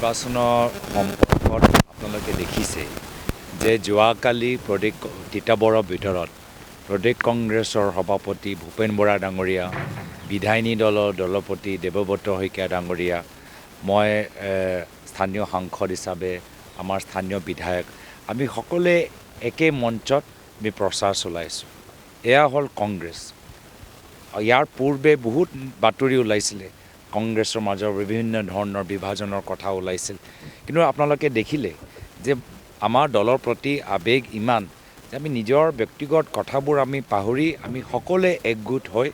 নিৰ্বাচনৰ সম্পৰ্কত আপোনালোকে দেখিছে যে যোৱাকালি তিতাবৰৰ ভিতৰত প্ৰদেশ কংগ্ৰেছৰ সভাপতি ভূপেন বৰা ডাঙৰীয়া, বিধায়িনী দলৰ দলপতি দেৱব্ৰত শইকীয়া ডাঙৰীয়া, মই স্থানীয় সাংসদ হিচাপে আমাৰ স্থানীয় বিধায়ক, আমি সকলোৱে একে মঞ্চত আমি প্ৰচাৰ চলাইছোঁ। এয়া হ'ল কংগ্ৰেছ। ইয়াৰ পূৰ্বে বহুত বাতৰি ওলাইছিলে, কংগ্ৰেছৰ মাজৰ বিভিন্ন ধৰণৰ বিভাজনৰ কথা ওলাইছিল, কিন্তু আপোনালোকে দেখিলে যে আমাৰ দলৰ প্ৰতি আৱেগ ইমান যে আমি নিজৰ ব্যক্তিগত কথাবোৰ আমি পাহৰি আমি সকলোৱে একগোট হৈ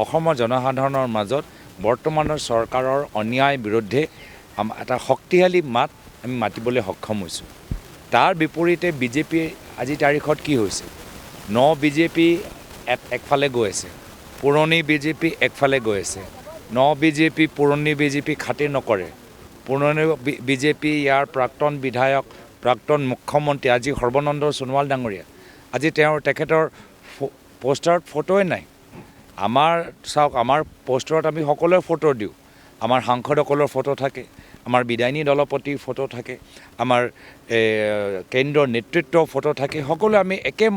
অসমৰ জনসাধাৰণৰ মাজত বৰ্তমানৰ চৰকাৰৰ অন্যায় বিৰুদ্ধে এটা শক্তিশালী মাত আমি মাতিবলৈ সক্ষম হৈছোঁ। তাৰ বিপৰীতে বিজেপি আজি তাৰিখত কি হৈছে, বিজেপি একফালে গৈ আছে, পুৰণি বিজেপি একফালে গৈ আছে। বিজেপি পুৰণি বিজেপি খাতিৰ নকৰে। পুৰণি বিজেপি ইয়াৰ প্ৰাক্তন বিধায়ক, প্ৰাক্তন মুখ্যমন্ত্ৰী আজি সৰ্বানন্দ সোণোৱাল ডাঙৰীয়া, আজি তেখেতৰ পোষ্টাৰত ফটোই নাই। আমাৰ চাওক, আমাৰ পোষ্টাৰত আমি সকলোৱে ফটো দিওঁ। আমাৰ সাংসদসকলৰ ফটো থাকে, আমাৰ বিধায়িনী দলপতিৰ ফটো থাকে, আমাৰ কেন্দ্ৰৰ নেতৃত্বৰ ফটো থাকে, সকলোৱে আমি একে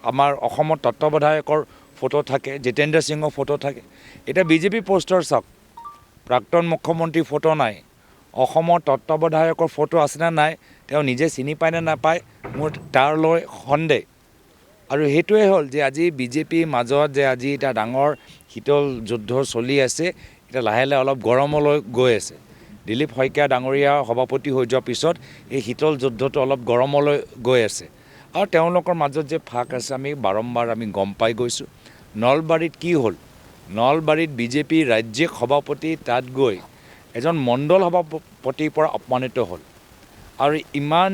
আমাৰ অসমৰ তত্ত্বাৱধায়কৰ ফটো থাকে, জিতেন্দ্ৰ সিঙৰ ফটো থাকে। এতিয়া বিজেপি পোষ্টাৰ চাওক, প্ৰাক্তন মুখ্যমন্ত্ৰীৰ ফটো নাই, অসমৰ তত্ত্বাৱধায়কৰ ফটো আছেনে নাই তেওঁ নিজে চিনি পায় নে নাপায় মোৰ তাৰ লৈ সন্দেহ। আৰু সেইটোৱে হ'ল যে আজি বিজেপিৰ মাজত যে আজি এটা ডাঙৰ শীতল যুদ্ধ চলি আছে, এতিয়া লাহে লাহে অলপ গৰমলৈ গৈ আছে। দিলীপ শইকীয়া ডাঙৰীয়া সভাপতি হৈ যোৱাৰ পিছত এই শীতল যুদ্ধটো অলপ গৰমলৈ গৈ আছে। আৰু তেওঁলোকৰ মাজত যে ফাক আছে আমি বাৰম্বাৰ আমি গম পাই গৈছোঁ। নলবাৰীত কি হ'ল, নলবাৰীত বিজেপিৰ ৰাজ্যিক সভাপতি তাত গৈ এজন মণ্ডল সভাপতিৰ পৰা অপমানিত হ'ল। আৰু ইমান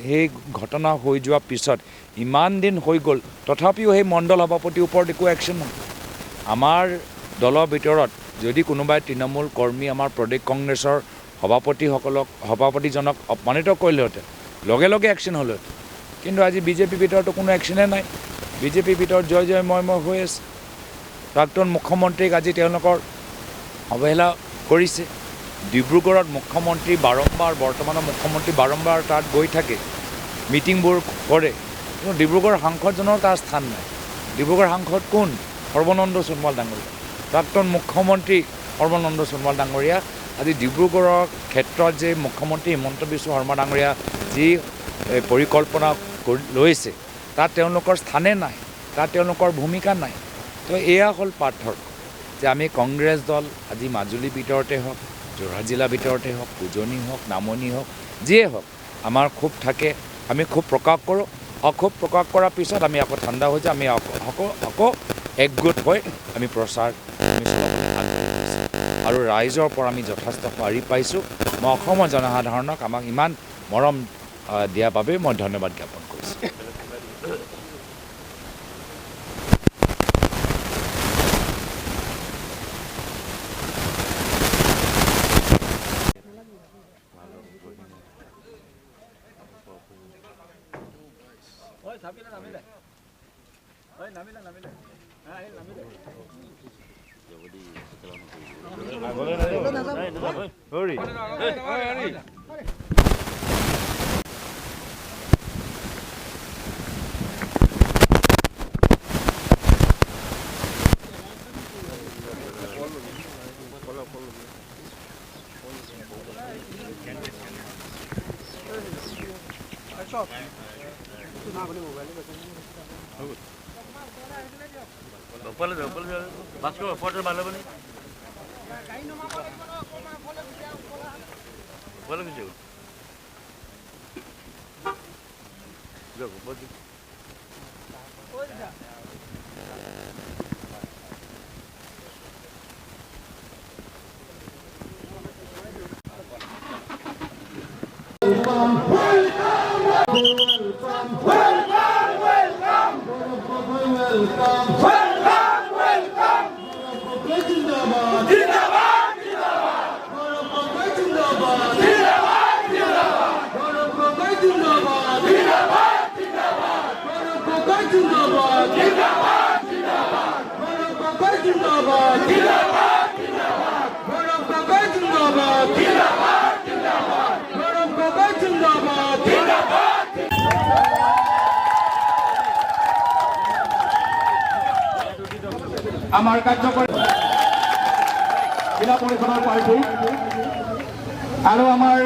সেই ঘটনা হৈ যোৱাৰ পিছত ইমান দিন হৈ গ'ল, তথাপিও সেই মণ্ডল সভাপতিৰ ওপৰত একো একশ্যন নহয়। আমাৰ দলৰ ভিতৰত যদি কোনোবাই তৃণমূল কৰ্মী আমাৰ প্ৰদেশ কংগ্ৰেছৰ সভাপতিজনক অপমানিত কৰিলেহেঁতেন, লগে লগে একশ্যন হ'লহেঁতেন। কিন্তু আজি বিজেপিৰ ভিতৰতো কোনো একশ্যনেই নাই। বিজেপিৰ ভিতৰত জয় জয় মই হৈ আছে। প্ৰাক্তন মুখ্যমন্ত্ৰীক আজি তেওঁলোকৰ অৱহেলা কৰিছে। ডিব্ৰুগড়ত মুখ্যমন্ত্ৰী বৰ্তমানৰ মুখ্যমন্ত্ৰী বাৰম্বাৰ তাত গৈ থাকে, মিটিংবোৰ কৰে, কিন্তু ডিব্ৰুগড় সাংসদজনৰ তাৰ স্থান নাই। ডিব্ৰুগড় সাংসদ কোন? সৰ্বানন্দ সোণোৱাল ডাঙৰীয়া, প্ৰাক্তন মুখ্যমন্ত্ৰী সৰ্বানন্দ সোণোৱাল ডাঙৰীয়া। আজি ডিব্ৰুগড়ৰ ক্ষেত্ৰত যে মুখ্যমন্ত্ৰী হিমন্ত বিশ্ব শৰ্মা ডাঙৰীয়া যি পৰিকল্পনা লৈছে, তাত তেওঁলোকৰ স্থানে নাই, তাত তেওঁলোকৰ ভূমিকা নাই। তো এয়া হ'ল পাৰ্থক্য যে আমি কংগ্ৰেছ দল আজি মাজুলীৰ ভিতৰতে হওক, যোৰহাট জিলাৰ ভিতৰতে হওক, উজনি হওক, নামনি হওক, যিয়ে হওক, আমাৰ ক্ষোভ থাকে, আমি ক্ষোভ প্ৰকাশ কৰোঁ। অক্ষোভ প্ৰকাশ কৰাৰ পিছত আমি আকৌ ঠাণ্ডা হৈ যাওঁ, আমি আকৌ একগোট হৈ আমি প্ৰচাৰ আৰু ৰাইজৰ পৰা আমি যথেষ্ট সঁহাৰি পাইছোঁ। মই অসমৰ জনসাধাৰণক আমাক ইমান মৰম দিয়াৰ বাবে মই ধন্যবাদ জ্ঞাপন কৰিছোঁ। গৌৰব গগৈ জিন্দাবাদ। আমাৰ কাৰ্যকৰী জিলা পৰিষদৰ প্ৰাৰ্থী আৰু আমাৰ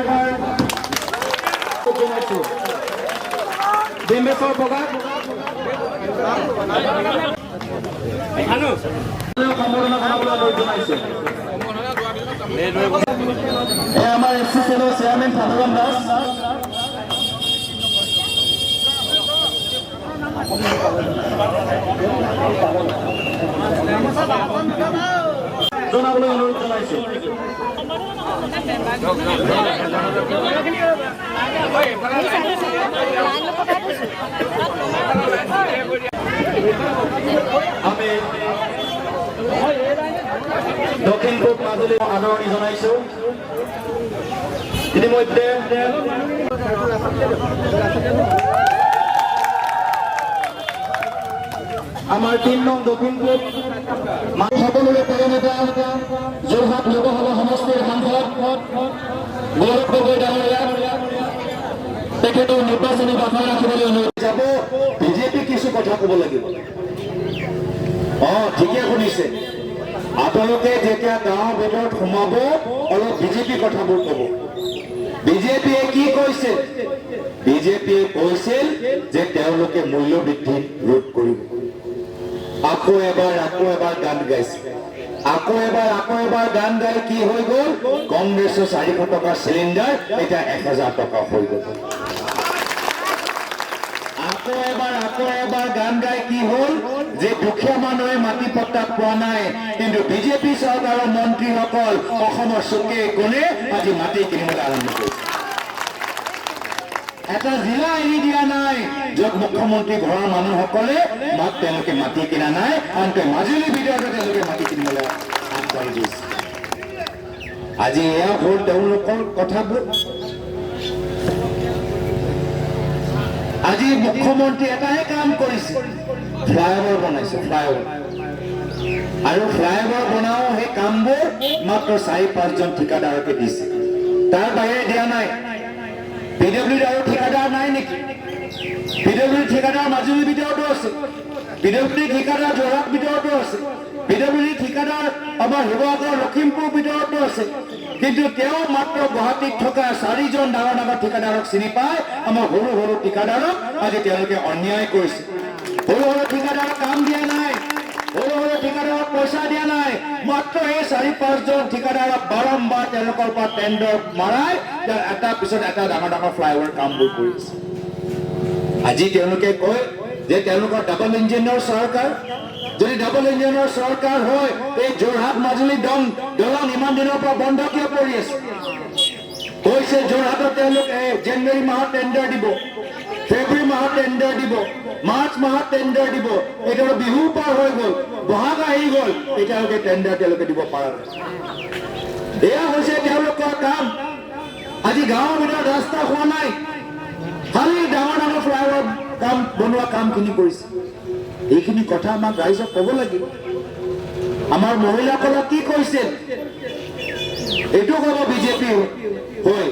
ডিম্বেশ্বৰ বগা সম্বৰ্ধনা জনাবলৈ অনুৰোধ জনাইছো। আমাৰ এছ চি চেলৰ চেয়াৰমেন সাধাৰণ দাস, জনাবলৈ অনুৰোধ জনাইছো। আমি দক্ষিণ পূব মাজুলী আদৰণি জনাইছো। ইতিমধ্যে আমাৰ ৩ নং দক্ষিণ পূব সকলোৰে প্ৰিয় নেতা যোৰহাট লোকসভা সমষ্টিৰ সাংসদ গৌৰৱ গগৈ ডাঙৰীয়া, তেখেতৰ নিৰ্বাচনী বাধা ৰাখিবলৈ অনুৰোধ যাব। বিজেপি কিছু কথা ক'ব লাগিব। ঠিকে শুনিছে, আপোনালোকে যেতিয়া গাঁৱৰ ভিতৰত সোমাব অলপ বিজেপি কথাবোৰ ক'ব। বিজেপিয়ে কি কৈছিল? বিজেপিয়ে কৈছিল যে তেওঁলোকে মূল্য বৃদ্ধি ৰোধ কৰিব। আকৌ এবাৰ গান গাইছে, আকৌ এবাৰ গান গাই কি হৈ গ'ল? কংগ্ৰেছৰ 400 টকাৰ চিলিণ্ডাৰ এতিয়া 1000 টকা হৈ গ'ল। আকৌ এবাৰ গান গাই কি হ'ল? যে দুখীয়া মানুহে মাটি পট্টা পোৱা নাই, কিন্তু বিজেপি চৰকাৰৰ মন্ত্ৰীসকল অসমৰ চুকে কোণে আজি মাটি কিনিবলৈ আৰম্ভ কৰিছে। এটা জিলা এৰি দিয়া নাই য'ত মুখ্যমন্ত্ৰী ঘৰৰ মানুহসকলে তেওঁলোকে মাটি কিনা নাই, আনকি মাজুলীৰ ভিতৰতে তেওঁলোকে মাটি কিনিবলৈ আগবাঢ়ি গৈছে। আজি এয়া হ'ল তেওঁলোকৰ কথাবোৰ। আজি মুখ্যমন্ত্ৰী এটাই কাম কৰিছে, ফ্লাইঅভাৰ বনাইছে, ফ্লাইঅভাৰ। আৰু ফ্লাইঅভাৰ বনাও সেই কামবোৰ মাত্ৰ 4-5জন ঠিকাদাৰকে দিছে, তাৰ বাহিৰে দিয়া নাই। পিডব্লিউডিৰ আৰু ঠিকাদাৰ নাই নেকি? পিডব্লিউডিৰ ঠিকাদাৰ মাজুলীৰ ভিতৰতো আছে, পিডব্লিউডিৰ ঠিকাদাৰ যোৰহাট ভিতৰতো আছে, পিডব্লিউডিৰ ঠিকাদাৰ আমাৰ শিৱসাগৰ লখিমপুৰ ভিতৰতো আছে। কিন্তু তেওঁ মাত্ৰ গুৱাহাটীত থকা 4জন ডাঙৰ ঠিকাদাৰক চিনি পায়। আমাৰ সৰু ঠিকাদাৰক আজি তেওঁলোকে অন্যায় কৰিছে। সৰু ঠিকাদাৰক কাম দিয়া নাই, সৰু ঠিকাদাৰক পইচা দিয়া নাই। মাত্ৰ এই 4-5জন ঠিকাদাৰক বাৰম্বাৰ তেওঁলোকৰ পৰা টেণ্ডাৰ মাৰাই এটাৰ পিছত এটা ডাঙৰ ফ্লাইঅভাৰ কামবোৰ কৰিছে। আজি তেওঁলোকে কয় যে তেওঁলোকৰ ডাবল ইঞ্জিনৰ চৰকাৰ। যদি ডাবল ইঞ্জিনৰ চৰকাৰ হয়, এই যোৰহাট মাজুলী দলং ইমান দিনৰ পৰা বন্ধ কিয় পৰি আছে? কৈছে যোৰহাটত তেওঁলোকে জানুৱাৰী মাহত টেণ্ডাৰ দিব, ফেব্ৰুৱাৰী মাহত টেণ্ডাৰ দিব, মাৰ্চ মাহত টেণ্ডাৰ দিব। এতিয়া বিহু পাৰ হৈ গ'ল, বহাগ আহি গ'ল, এতিয়ালৈকে টেণ্ডাৰ তেওঁলোকে দিব পৰা নাই। এয়া হৈছে তেওঁলোকৰ কাম। আজি গাঁৱৰ ভিতৰত ৰাস্তা হোৱা নাই, খালি ডাঙৰ ফ্লাইঅভাৰ কাম বনোৱা কামখিনি কৰিছে। এইখিনি কথা আমাক ৰাইজক ক'ব লাগিব। আমাৰ মহিলাসকলক কি কৈছিল এইটো ক'ব বিজেপি হৈ,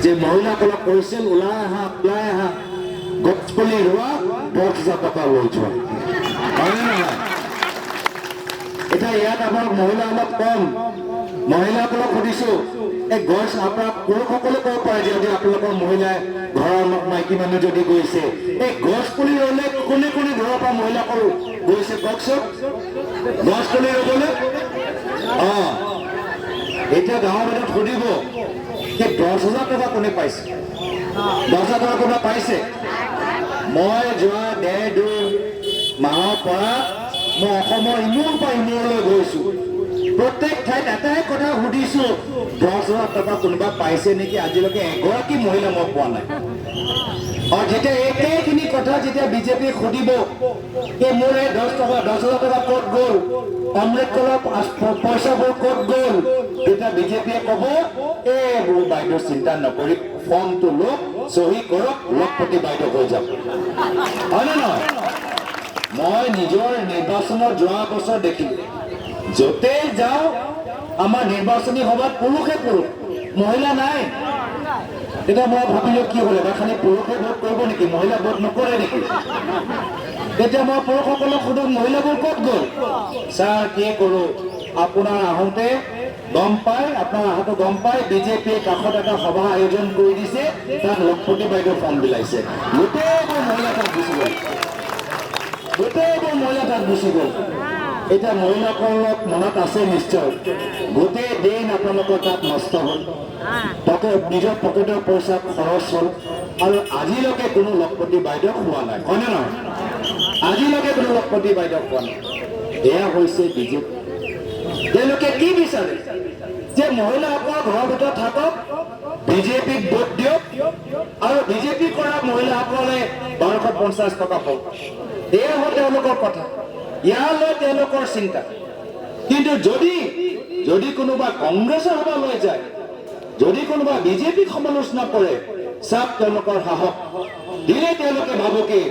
যে মহিলাসকলক কৈছিল ওলাই আহা, গছপুলি ৰোৱা, 10,000 টকা লৈ যোৱা। হয় নে নহয়? এতিয়া ইয়াত আমাৰ মহিলা অলপ কম। মহিলাসকলক সুধিছো, এই গছ আপোনাক পুৰুষসকলে ক'ব পাৰে যে আপোনালোকৰ মহিলাই ঘৰৰ মাইকী মানুহ যদি গৈছে, এই গছ পুলি ৰুলে কোনে ঘৰৰ পৰা মহিলাসকল গৈছে কওকচোন? গছ পুলি ৰুবলৈ এতিয়া গাঁৱৰ ভিতৰত সুধিব সেই 10,000 টকা কোনে পাইছে? 10,000 টকা কোনোবা পাইছে? মই যোৱা 1.5-2 মাহৰ পৰা মই অসমৰ ইমূৰৰ পৰা ইমূৰলৈ গৈছো। প্ৰত্যেক ঠাইত এটাই কথা সুধিছো, 10,000 টকা কোনোবা পাইছে নেকি? আজিলৈকে এগৰাকী মহিলা মই পোৱা নাই। আৰু যেতিয়া একেখিনি কথা যেতিয়া বিজেপিয়ে সুধিব, এই মোৰ এই 10,000 টকা ক'ত গ'ল, অমৃত কলৰ পইচাবোৰ ক'ত গ'ল, তেতিয়া বিজেপিয়ে ক'ব, এইবোৰ বাইদেউ চিন্তা নকৰি ফৰ্মটো লওক, চহী কৰক, লখপতি বাইদেউ হৈ যাব। হয় নে নহয়? মই নিজৰ নিৰ্বাচনত যোৱা বছৰ দেখিলো, য'তেই যাওঁ আমাৰ নিৰ্বাচনী সভাত পুৰুষে পুৰুষ, মহিলা নাই। তেতিয়া মই ভাবিলোঁ কি হ'ল, এবাৰ খালি পুৰুষে ভোট কৰিব নেকি, মহিলা ভোট নকৰে নেকি? তেতিয়া মই পুৰুষসকলক সোধো, মহিলাবোৰ ক'ত গ'ল? ছাৰ কি কৰোঁ, আপোনাৰ আহোঁতে গম পাই, আপোনাৰ আহোঁতে গম পাই বিজেপিয়ে কাষত এটা সভা আয়োজন কৰি দিছে, তাত লখপতি বাইদেউ ফৰ্ম বিলাইছে। গোটেইবোৰ মহিলা তাত গুচি গ'ল, গোটেইবোৰ মহিলা তাত গুচি গ'ল। এতিয়া মহিলাসকলক মনত আছে নিশ্চয়, গোটেই দিন আপোনালোকৰ তাত নষ্ট হ'ল, নিজৰ পকেটৰ পইচা খৰচ হ'ল, আৰু আজিলৈকে কোনো লখপতি বাইদেউ খোৱা নাই, হয়নে নহয়? আজিলৈকে কোনো লখপতি বাইদেউ খোৱা নাই। এয়া হৈছে বিজেপি। তেওঁলোকে কি বিচাৰে যে মহিলাসকল ঘৰৰ ভিতৰত থাকক, বিজেপিক ভোট দিয়ক, আৰু বিজেপি কৰা মহিলাসকলে 1250 টকা পাওক। এয়া হ'ল তেওঁলোকৰ কথা, ইয়ালৈ তেওঁলোকৰ চিন্তা। কিন্তু যদি কোনোবা কংগ্ৰেছৰ সভালৈ যায়, যদি কোনোবা বিজেপিক সমালোচনা কৰে, চাওক তেওঁলোকৰ সাহস। দিলে তেওঁলোকে ভাব কি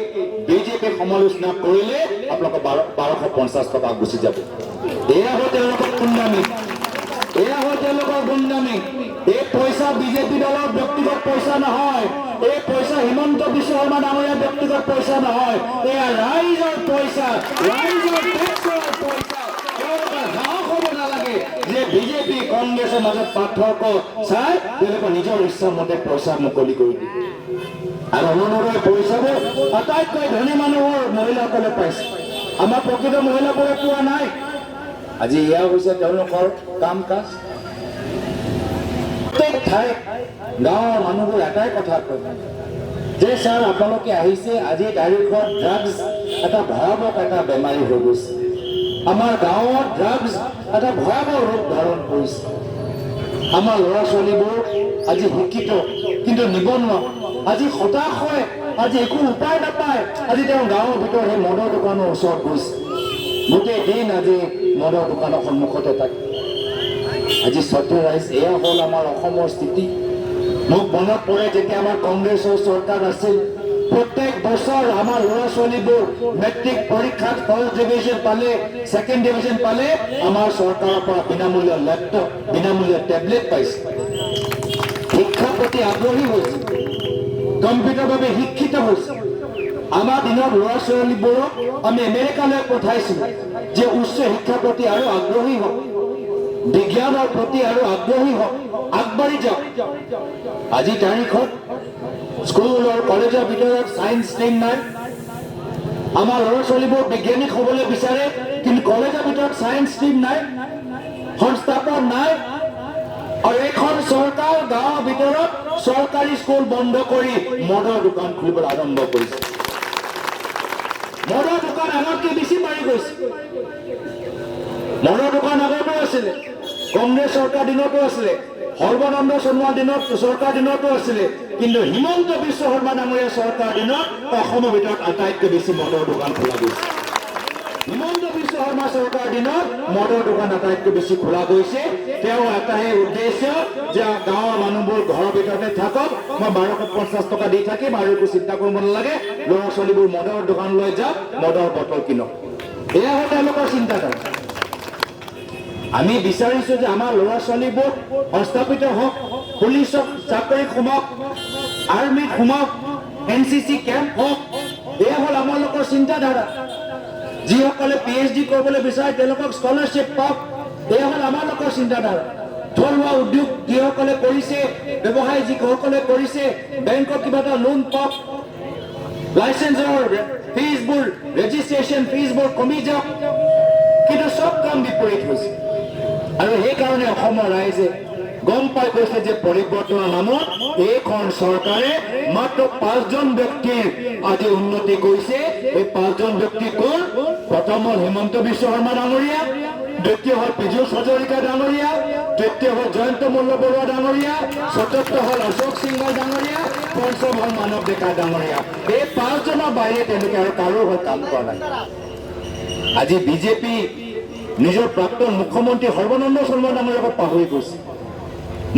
বিজেপিক সমালোচনা কৰিলে আপোনালোকৰ 1250 টকা গুচি যাব। এয়া হ'ল তেওঁলোকৰ গুণ্ডামি, এয়া হ'ল তেওঁলোকৰ গুণ্ডামি। এই পইচা বিজেপি দলৰ ব্যক্তিগত পইচা নহয়, এই পইচা হিমন্ত বিশ্ব শৰ্মা ডাঙৰীয়াৰ ব্যক্তিগত পইচা নহয়, এয়া ৰাইজৰ পইচা, ৰাইজৰ টেক্সৰ পইচা। তেওঁলোকৰ সাহস হ'ব নালাগে যে বিজেপি কংগ্ৰেছৰ মাজত পাৰ্থক্য চাই তেওঁলোকে নিজৰ ইচ্ছামতে পইচা মুকলি কৰি দিয়ে। আৰু অৰুণোদয় পইচাবোৰ আটাইতকৈ ধনী মানুহৰ মহিলাসকলে পাইছে, আমাৰ প্ৰকৃত মহিলাবোৰে পোৱা নাই। আজি এয়া হৈছে তেওঁলোকৰ কাম কাজ। প্ৰত্যেক ঠাইত গাঁৱৰ মানুহবোৰ এটাই কথা কয় যে ছাৰ আপোনালোকে আহিছে, আজিৰ তাৰিখত ড্ৰাগছ এটা ভয়াৱহ এটা বেমাৰী হৈ গৈছে। আমাৰ গাঁৱত ড্ৰাগছ এটা ভয়াৱহ ৰূপ ধাৰণ কৰিছে। আমাৰ ল'ৰা ছোৱালীবোৰ আজি শিক্ষিত কিন্তু নিবনুৱা, আজি হতাশ হয়, আজি একো উপায় নাপায়। আজি তেওঁ গাঁৱৰ ভিতৰত সেই মদৰ দোকানৰ ওচৰত গৈছে, গোটেই দিন আজি মদৰ দোকানৰ সন্মুখতে থাকে। আজি ছাত্ৰ ৰাইজ, এয়া হ'ল আমাৰ অসমৰ স্থিতি। মোক মনত পৰে যেতিয়া আমাৰ কংগ্ৰেছৰ চৰকাৰ আছিল, প্ৰত্যেক বছৰ আমাৰ ল'ৰা ছোৱালীবোৰ মেট্ৰিক পৰীক্ষাত ফাৰ্ষ্ট ডিভিজন পালে, ছেকেণ্ড ডিভিজন পালে, আমাৰ চৰকাৰৰ পৰা বিনামূল্য লেপটপ, বিনামূল্য টেবলেট পাইছে। শিক্ষাৰ প্ৰতি আগ্ৰহী হৈছে, কম্পিউটাৰৰ বাবে শিক্ষিত হৈছে। আমাৰ দিনত ল'ৰা ছোৱালীবোৰক আমি আমেৰিকালৈ পঠাইছিলোঁ যে উচ্চ শিক্ষাৰ প্ৰতি আৰু আগ্ৰহী হওক, বিজ্ঞানৰ প্ৰতি আৰু আগ্ৰহী হওক, আগবাঢ়ি যাওক। আজি তাৰিখত স্কুল আৰু কলেজৰ ভিতৰত ছায়েন্স ষ্ট্ৰীম নাই। আমাৰ ল'ৰা ছোৱালীবোৰ বিজ্ঞানিক হ'বলৈ বিচাৰে, কিন্তু কলেজৰ ভিতৰত ছায়েন্স ষ্ট্ৰীম নাই, সংস্থাপন নাই। আৰু এইখন চৰকাৰ গাঁৱৰ ভিতৰত চৰকাৰী স্কুল বন্ধ কৰি মদৰ দোকান খুলিবলৈ আৰম্ভ কৰিছে। মদৰ দোকান আগতকৈ বেছি বাঢ়ি গৈছে। মদৰ দোকান আগতো আছিলে, কংগ্ৰেছ চৰকাৰ দিনতো আছিলে, সৰ্বানন্দ সোণোৱাল দিনত চৰকাৰ দিনতো আছিলে, কিন্তু হিমন্ত বিশ্ব শৰ্মা ডাঙৰীয়া চৰকাৰ দিনত অসমৰ ভিতৰত আটাইতকৈ বেছি মদৰ দোকান খোলা গৈছে। হিমন্ত বিশ্ব শৰ্মা চৰকাৰ দিনত মদৰ দোকান আটাইতকৈ বেছি খোলা গৈছে। তেওঁ এটাহে উদ্দেশ্য যে গাঁৱৰ মানুহবোৰ ঘৰৰ ভিতৰতে থাকক, মই 1250 টকা দি থাকিম আৰু একো চিন্তা কৰিব নালাগে, ল'ৰা ছোৱালীবোৰ মদৰ দোকানলৈ যাওক, মদৰ বটল কিনক। এয়া হ'ল তেওঁলোকৰ চিন্তাধাৰা। আমি বিচাৰিছো যে আমাৰ ল'ৰা ছোৱালীবোৰ সংস্থাপিত হওক, পুলিচত চাকৰিত সোমাওক, আৰ্মিত সোমাওক, NCC কেম্প হওক। এয়া হ'ল আমালোকৰ চিন্তাধাৰা। যিসকলে PhD কৰিবলৈ বিচাৰে তেওঁলোকক স্কলাৰশ্বিপ পাওক, এয়া হ'ল আমালোকৰ চিন্তাধাৰা। থলুৱা উদ্যোগ যিসকলে কৰিছে, ব্যৱসায় যিসকলে কৰিছে, বেংকত কিবা এটা লোন পাওক, লাইচেন্সৰ ফিজবোৰ, ৰেজিষ্ট্ৰেশ্যন ফিজবোৰ কমি যাওক। কিন্তু চব কাম বিপৰীত হৈছে। আৰু সেইকাৰণে অসমৰ ৰাইজে গম পাই গৈছে যে পৰিৱৰ্তনৰ নামত এইখন চৰকাৰে মাত্ৰ 5জন ব্যক্তিৰ আজি উন্নতি কৰিছে। এই 5জন ব্যক্তি কোন? প্ৰথম হ'ল হিমন্ত বিশ্ব শৰ্মা ডাঙৰীয়া, দ্বিতীয় হ'ল পীযুষ হাজৰিকা ডাঙৰীয়া, তৃতীয় হ'ল জয়ন্ত মল্ল বৰুৱা ডাঙৰীয়া, চতুৰ্থ হ'ল অশোক সিংহল ডাঙৰীয়া, পঞ্চম হ'ল মানৱ ডেকা ডাঙৰীয়া। এই 5জনৰ বাহিৰে তেওঁলোকে আৰু কাৰো হৈ কাম কৰা নাই। আজি বিজেপি নিজৰ প্ৰাক্তন মুখ্যমন্ত্ৰী সৰ্বানন্দ সোণোৱাল ডাঙৰীয়াক পাহৰি গৈছে।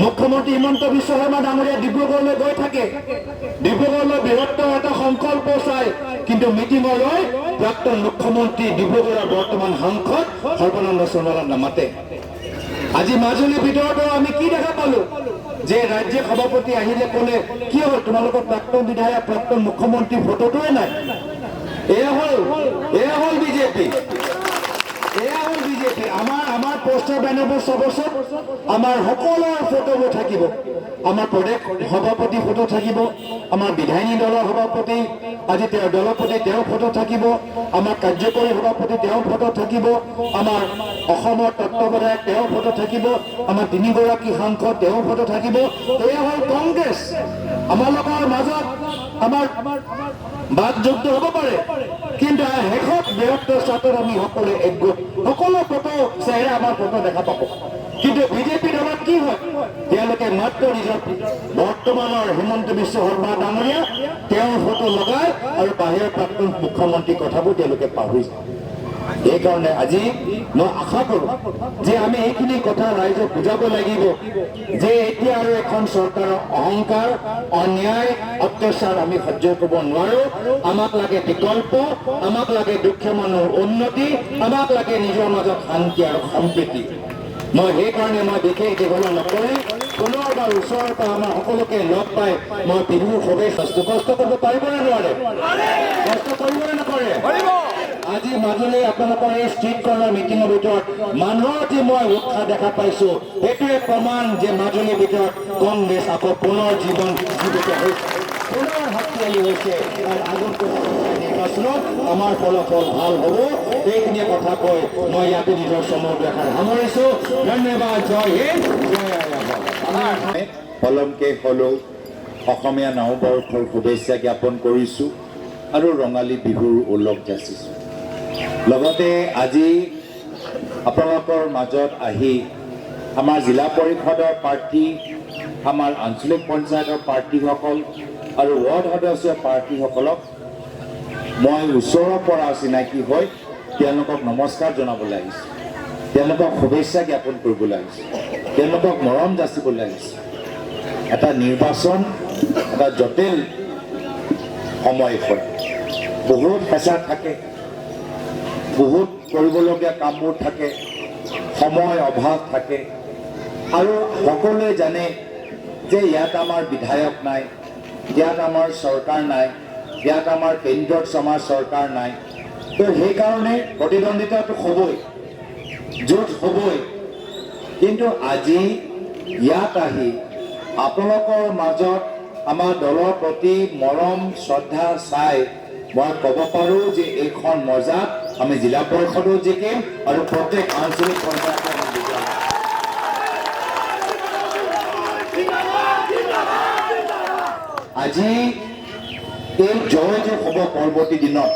মুখ্যমন্ত্ৰী হিমন্ত বিশ্ব শৰ্মা ডাঙৰীয়া ডিব্ৰুগড়লৈ গৈ থাকে, ডিব্ৰুগড়লৈ বৃহত্তৰ এটা সংকল্প চাই, কিন্তু মিটিঙলৈ প্ৰাক্তন মুখ্যমন্ত্ৰী ডিব্ৰুগড়ৰ বৰ্তমান সাংসদ সৰ্বানন্দ সোণোৱালক নামাতে। আজি মাজুলীৰ ভিতৰতো আমি কি দেখা পালো যে ৰাজ্যিক সভাপতি আহিলে ক'লে কি হ'ল তোমালোকৰ প্ৰাক্তন বিধায়ক প্ৰাক্তন মুখ্যমন্ত্ৰীৰ ফটোটোৱে নাই এয়া হ'ল বিজেপি আমাৰ পোষ্টাৰ বেনাৰবোৰ চাবচোন আমাৰ সকলোৰ ফটোবোৰ থাকিব আমাৰ প্ৰদেশ সভাপতি ফটো থাকিব আমাৰ বিধায়িনী দলৰ সভাপতি আজি তেওঁৰ দলপতি তেওঁৰ ফটো থাকিব আমাৰ কাৰ্যকৰী সভাপতি তেওঁৰ ফটো থাকিব আমাৰ অসমৰ তত্ত্বাৱধায়ক তেওঁৰ ফটো থাকিব আমাৰ তিনিগৰাকী সাংসদ তেওঁৰ ফটো থাকিব এয়া হ'ল কংগ্ৰেছ আমালোকৰ মাজত আমাৰ বাদ যুক্ত হ'ব পাৰে কিন্তু শেষত বৃহত্তৰ স্বাৰ্থত আমি সকলোৱে একগোট সকলো ফটো চেহেৰা আমাৰ ফটো দেখা পাব কিন্তু বিজেপি দলত কি হয় তেওঁলোকে মাত্ৰ নিজৰ বৰ্তমানৰ হিমন্ত বিশ্ব শৰ্মা ডাঙৰীয়া তেওঁৰ ফটো লগায় আৰু বাহিৰৰ প্ৰাক্তন মুখ্যমন্ত্ৰীৰ কথাবোৰ তেওঁলোকে পাহৰি যায় এইকাৰণে আজি মই আশা কৰোঁ যে আমি এইখিনি কথা ৰাইজক বুজাব লাগিব যে এতিয়া আৰু এখন চৰকাৰৰ অহংকাৰ অন্যায় অত্যাচাৰ আমি সহ্য কৰিব নোৱাৰোঁ আমাক লাগে বিকল্প আমাক লাগে দুখীয়া মানুহৰ উন্নতি আমাক লাগে নিজৰ মাজত শান্তি আৰু সম্প্ৰীতি মই সেইকাৰণে মই বিশেষ দীঘলীয়া নকৰি পুনৰবাৰ ওচৰৰ পৰা আমাৰ সকলোকে লগ পাই মই বিহুৰ শুভেচ্ছা কষ্ট কৰিব পাৰিবনে নোৱাৰে কষ্ট কৰিবনে নকৰে আজি মাজুলী আপোনালোকৰ এই ষ্ট্ৰীট কৰ্ণাৰ মিটিঙৰ ভিতৰত মানুহৰ যি মই উৎসাহ দেখা পাইছোঁ সেইটোৱে প্ৰমাণ যে মাজুলীৰ ভিতৰত কংগ্ৰেছ আকৌ পুনৰ জীৱন জীৱিত হৈছে পুনৰ শক্তিশালী হৈছে আৰু আগন্তুক নিৰ্বাচনত আমাৰ ফলাফল ভাল হ'ব এইখিনি কথা কৈ মই ইয়াতে নিজৰ চমু দেখাৰ সামৰিছোঁ ধন্যবাদ জয় হিন্দ জয় আই পলমকে হ'লেও অসমীয়া নৱবৰ্ষৰ শুভেচ্ছা জ্ঞাপন কৰিছোঁ আৰু ৰঙালী বিহুৰ উল্লেখ যাচিছোঁ লগতে আজি আপোনালোকৰ মাজত আহি আমাৰ জিলা পৰিষদৰ প্ৰাৰ্থী আমাৰ আঞ্চলিক পঞ্চায়তৰ প্ৰাৰ্থীসকল আৰু ৱাৰ্ড সদস্যৰ প্ৰাৰ্থীসকলক মই ওচৰৰ পৰা চিনাকি হৈ তেওঁলোকক নমস্কাৰ জনাবলৈ আহিছোঁ তেওঁলোকক শুভেচ্ছা জ্ঞাপন কৰিবলৈ আহিছোঁ তেওঁলোকক মৰম যাচিবলৈ আহিছোঁ এটা নিৰ্বাচন এটা জটিল সময় হয় বহুত হেঁচা থাকে বহুত কৰিবলগীয়া কামবোৰ থাকে সময় অভাৱ থাকে আৰু সকলোৱে জানে যে ইয়াত আমাৰ বিধায়ক নাই ইয়াত আমাৰ চৰকাৰ নাই ইয়াত আমাৰ কেন্দ্ৰত আমাৰ চৰকাৰ নাই তো সেইকাৰণে প্ৰতিদ্বন্দ্বিতাটো হ'বই যুঁজ হ'বই কিন্তু আজি ইয়াত আহি আপোনালোকৰ মাজত আমাৰ দলৰ প্ৰতি মৰম শ্ৰদ্ধা চাই মই ক'ব পাৰোঁ যে এইখন মজাত আমি জিলা পৰিষদো জিকিম আৰু প্ৰত্যেক আঞ্চলিক পঞ্চায়ত আজি এই জয় যে হ'ব পৰৱৰ্তী দিনত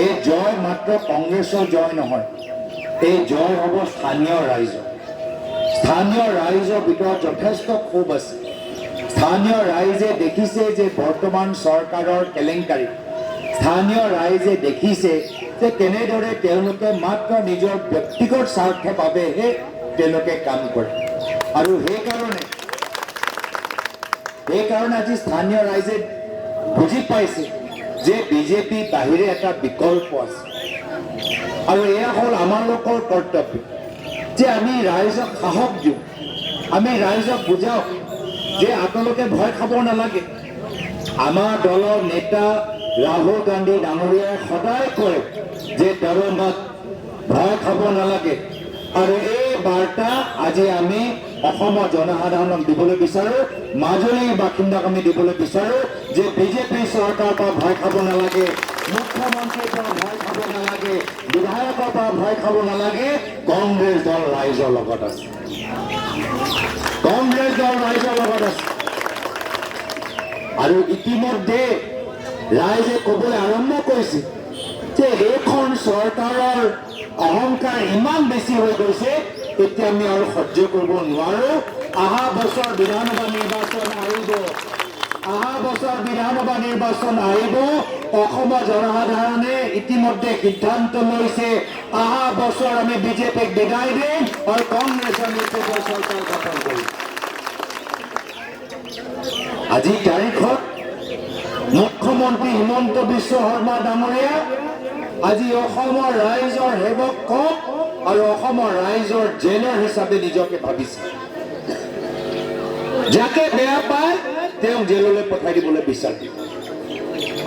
এই জয় মাত্ৰ কংগ্ৰেছৰ জয় নহয় এই জয় হ'ব স্থানীয় ৰাইজৰ ভিতৰত যথেষ্ট ক্ষোভ আছে স্থানীয় ৰাইজে দেখিছে যে বৰ্তমান চৰকাৰৰ কেলেংকাৰী স্থানীয় ৰাইজে দেখিছে যে কেনেদৰে তেওঁলোকে মাত্ৰ নিজৰ ব্যক্তিগত স্বাৰ্থৰ বাবেহে তেওঁলোকে কাম কৰে আৰু সেইকাৰণে আজি স্থানীয় ৰাইজে বুজি পাইছে যে বিজেপি বাহিৰে এটা বিকল্প আছে আৰু এয়া হ'ল আমালোকৰ কৰ্তব্য যে আমি ৰাইজক সাহস দিওঁ আমি ৰাইজক বুজাওঁ যে আপোনালোকে ভয় খাব নালাগে আমাৰ দলৰ নেতা ৰাহুল গান্ধী ডাঙৰীয়াই সদায় কয় যে দৰঙত ভয় খাব নালাগে আৰু এই বাৰ্তা আজি আমি অসমৰ জনসাধাৰণক দিবলৈ বিচাৰোঁ মাজুলীৰ বাসিন্দাক আমি দিবলৈ বিচাৰোঁ যে বিজেপি চৰকাৰৰ পৰা ভয় খাব নালাগে মুখ্যমন্ত্ৰীৰ পৰা ভয় খাব নালাগে বিধায়কৰ পৰা ভয় খাব নালাগে কংগ্ৰেছ দল ৰাইজৰ লগত আছে আৰু ইতিমধ্যে ৰাইজে ক'বলৈ আৰম্ভ কৰিছে যে এইখন চৰকাৰৰ অহংকাৰ ইমান বেছি হৈ গৈছে এতিয়া আমি আৰু সহ্য কৰিব নোৱাৰোঁ অহা বছৰ বিধানসভা নিৰ্বাচন আহিব অসমৰ জনসাধাৰণে ইতিমধ্যে সিদ্ধান্ত লৈছে অহা বছৰ আমি বিজেপিক বিদায় দিম আৰু কংগ্ৰেছৰ নেতৃত্বৰ চৰকাৰ গঠন কৰিম আজিৰ তাৰিখত মুখ্যমন্ত্ৰী হিমন্ত বিশ্ব শৰ্মা ডাঙৰীয়া আজি অসমৰ ৰাইজৰ সেৱক কওক আৰু অসমৰ ৰাইজৰ জেইলৰ হিচাপে নিজকে ভাবিছে যাকে বেয়া পায় তেওঁ জেললৈ পঠাই দিবলৈ বিচাৰে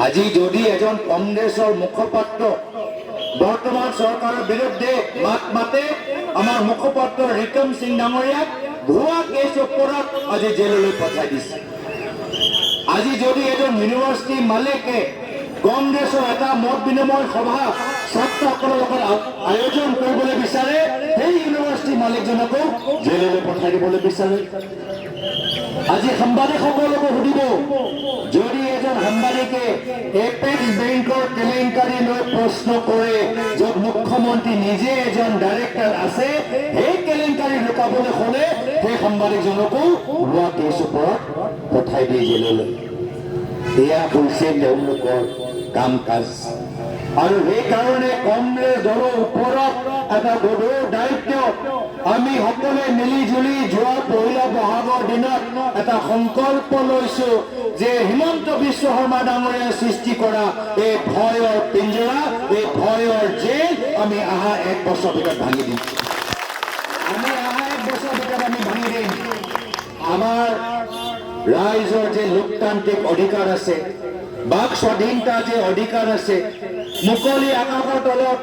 আজি যদি এজন কংগ্ৰেছৰ মুখপাত্ৰ বৰ্তমান চৰকাৰৰ বিৰুদ্ধে মাত মাতে আমাৰ মুখপাত্ৰ ৰিকম সিং ডাঙৰীয়াক ভুৱা কেছ ওপৰত আজি জেললৈ পঠাই দিছে আজি যদি এজন ইউনিভাৰ্চিটি মালিকে কংগ্ৰেছৰ এটা মত বিনিময় সভা ছাত্ৰসকলৰ লগত আয়োজন কৰিবলৈ বিচাৰে সেই ইউনিভাৰ্চিটি মালিকজনকো জেললৈ পঠাই দিবলৈ বিচাৰে আজি সাংবাদিকসকলকো সুধিব যদি এজন সাংবাদিকে এপেক্স বেংকৰ কেলেংকাৰী লৈ প্ৰশ্ন কৰে য'ত মুখ্যমন্ত্ৰী নিজে এজন ডাইৰেক্টৰ আছে সেই কেলেংকাৰী লুকাবলৈ হ'লে সেই সাংবাদিকজনকো ভুৱা কেছ ওপৰত পঠাই দিয়ে জেললৈ এয়া হৈছে তেওঁলোকৰ কাম কাজ আৰু সেইকাৰণে কংগ্ৰেছ দলৰ ওপৰত এটা গধুৰ দায়িত্ব আমি সকলোৱে মিলি জুলি যোৱা পহিলা বহাগৰ দিনত এটা সংকল্প লৈছো যে হিমন্ত বিশ্ব শৰ্মা ডাঙৰীয়াই সৃষ্টি কৰা এই ভয়ৰ পিঞ্জৰা এই ভয়ৰ জেল আমি অহা 1 বছৰ ভিতৰত ভাঙি দিম আমি অহা 1 বছৰ ভিতৰত আমি ভাঙি দিম আমাৰ ৰাইজৰ যে লোকতান্ত্ৰিক অধিকাৰ আছে বাক স্বাধীনতা যে অধিকাৰ আছে মুকলি আকাশৰ তলত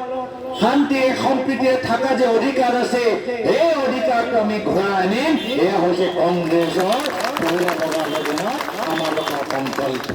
শান্তি সম্প্ৰীতিৰে থকা যে অধিকাৰ আছে এই অধিকাৰটো আমি ঘূৰাই আনিম এয়া হৈছে কংগ্ৰেছৰ পহিলা বহাগৰ দিনত আমাৰ সংকল্প